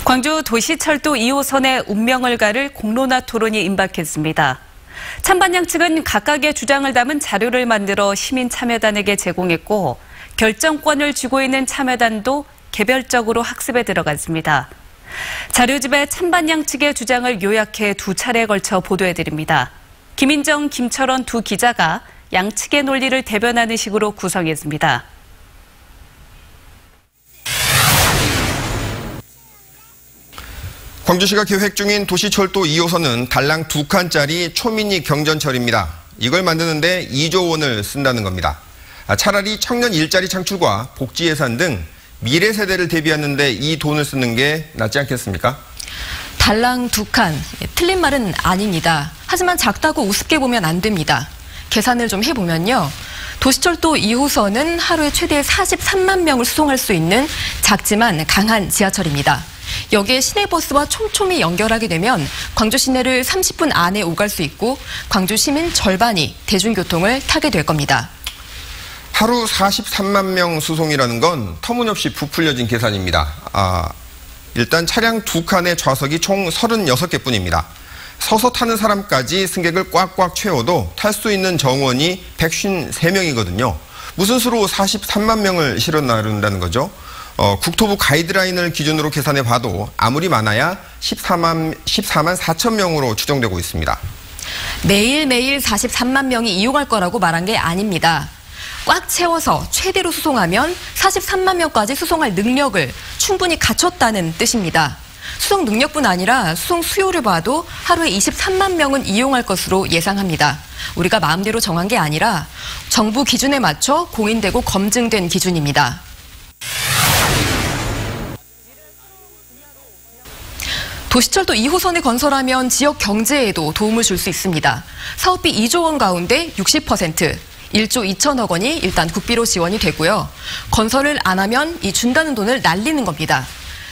광주 도시철도 2호선의 운명을 가를 공론화 토론이 임박했습니다. 찬반양 측은 각각의 주장을 담은 자료를 만들어 시민 참여단에게 제공했고 결정권을 쥐고 있는 참여단도 개별적으로 학습에 들어갔습니다. 자료집에 찬반양 측의 주장을 요약해 두 차례에 걸쳐 보도해드립니다. 김인정, 김철원 두 기자가 양측의 논리를 대변하는 식으로 구성했습니다. 광주시가 계획 중인 도시철도 2호선은 달랑 2칸짜리 초미니 경전철입니다. 이걸 만드는데 2조 원을 쓴다는 겁니다. 차라리 청년 일자리 창출과 복지 예산 등 미래 세대를 대비하는데 이 돈을 쓰는 게 낫지 않겠습니까? 달랑 2칸, 틀린 말은 아닙니다. 하지만 작다고 우습게 보면 안 됩니다. 계산을 좀 해보면요. 도시철도 2호선은 하루에 최대 43만 명을 수송할 수 있는 작지만 강한 지하철입니다. 여기에 시내버스와 촘촘히 연결하게 되면 광주 시내를 30분 안에 오갈 수 있고 광주 시민 절반이 대중교통을 타게 될 겁니다. 하루 43만 명 수송이라는 건 터무니없이 부풀려진 계산입니다. 일단 차량 2칸의 좌석이 총 36개뿐입니다. 서서 타는 사람까지 승객을 꽉꽉 채워도 탈 수 있는 정원이 153명이거든요. 무슨 수로 43만 명을 실어 나른다는 거죠? 국토부 가이드라인을 기준으로 계산해 봐도 아무리 많아야 14만 4천 명으로 추정되고 있습니다. 매일매일 43만 명이 이용할 거라고 말한 게 아닙니다. 꽉 채워서 최대로 수송하면 43만 명까지 수송할 능력을 충분히 갖췄다는 뜻입니다. 수송 능력뿐 아니라 수송 수요를 봐도 하루에 23만 명은 이용할 것으로 예상합니다. 우리가 마음대로 정한 게 아니라 정부 기준에 맞춰 공인되고 검증된 기준입니다. 도시철도 2호선을 건설하면 지역 경제에도 도움을 줄 수 있습니다. 사업비 2조 원 가운데 60%, 1조 2천억 원이 일단 국비로 지원이 되고요. 건설을 안 하면 이 준다는 돈을 날리는 겁니다.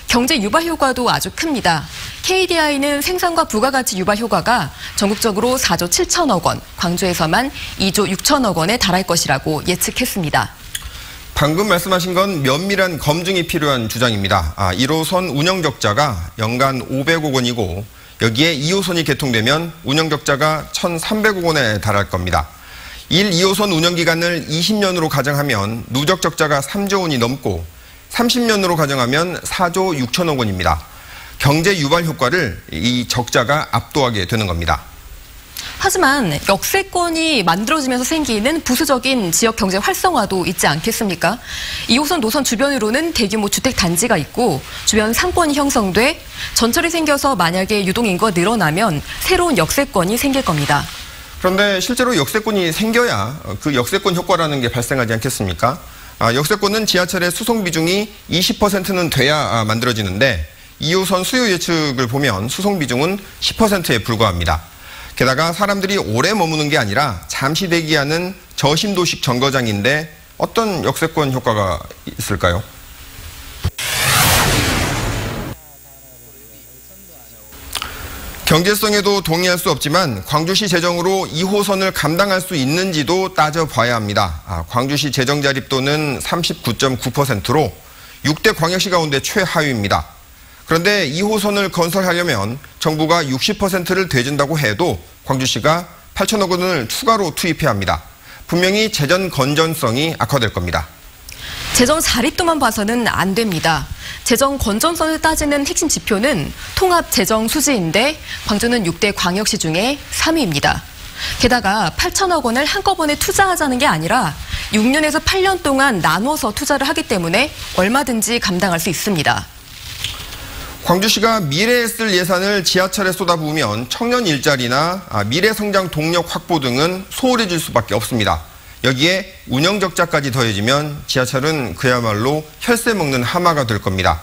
경제 유발 효과도 아주 큽니다. KDI는 생산과 부가가치 유발 효과가 전국적으로 4조 7천억 원, 광주에서만 2조 6천억 원에 달할 것이라고 예측했습니다. 방금 말씀하신 건 면밀한 검증이 필요한 주장입니다. 1호선 운영 적자가 연간 500억 원이고 여기에 2호선이 개통되면 운영 적자가 1,300억 원에 달할 겁니다. 1, 2호선 운영 기간을 20년으로 가정하면 누적 적자가 3조 원이 넘고 30년으로 가정하면 4조 6천억 원입니다. 경제 유발 효과를 이 적자가 압도하게 되는 겁니다. 하지만 역세권이 만들어지면서 생기는 부수적인 지역 경제 활성화도 있지 않겠습니까? 2호선 노선 주변으로는 대규모 주택 단지가 있고 주변 상권이 형성돼 전철이 생겨서 만약에 유동인구가 늘어나면 새로운 역세권이 생길 겁니다. 그런데 실제로 역세권이 생겨야 그 역세권 효과라는 게 발생하지 않겠습니까? 역세권은 지하철의 수송 비중이 20%는 돼야 만들어지는데 2호선 수요 예측을 보면 수송 비중은 10%에 불과합니다. 게다가 사람들이 오래 머무는 게 아니라 잠시 대기하는 저심도식 정거장인데 어떤 역세권 효과가 있을까요? 경제성에도 동의할 수 없지만 광주시 재정으로 2호선을 감당할 수 있는지도 따져봐야 합니다. 광주시 재정 자립도는 39.9%로 6대 광역시 가운데 최하위입니다. 그런데 2호선을 건설하려면 정부가 60%를 대준다고 해도 광주시가 8천억 원을 추가로 투입해야 합니다. 분명히 재정 건전성이 악화될 겁니다. 재정 자립도만 봐서는 안 됩니다. 재정 건전성을 따지는 핵심 지표는 통합 재정 수지인데 광주는 6대 광역시 중에 3위입니다. 게다가 8천억 원을 한꺼번에 투자하자는 게 아니라 6년에서 8년 동안 나눠서 투자를 하기 때문에 얼마든지 감당할 수 있습니다. 광주시가 미래에 쓸 예산을 지하철에 쏟아부으면 청년 일자리나 미래 성장 동력 확보 등은 소홀해질 수밖에 없습니다. 여기에 운영 적자까지 더해지면 지하철은 그야말로 혈세 먹는 하마가 될 겁니다.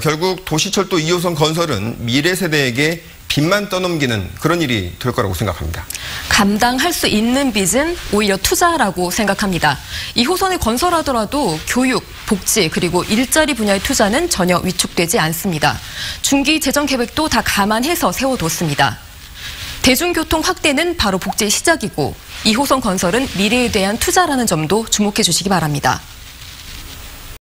결국 도시철도 2호선 건설은 미래 세대에게 빚만 떠넘기는 그런 일이 될 거라고 생각합니다. 감당할 수 있는 빚은 오히려 투자라고 생각합니다. 2호선을 건설하더라도 교육, 복지 그리고 일자리 분야의 투자는 전혀 위축되지 않습니다. 중기 재정 계획도 다 감안해서 세워뒀습니다. 대중교통 확대는 바로 복지의 시작이고 2호선 건설은 미래에 대한 투자라는 점도 주목해 주시기 바랍니다.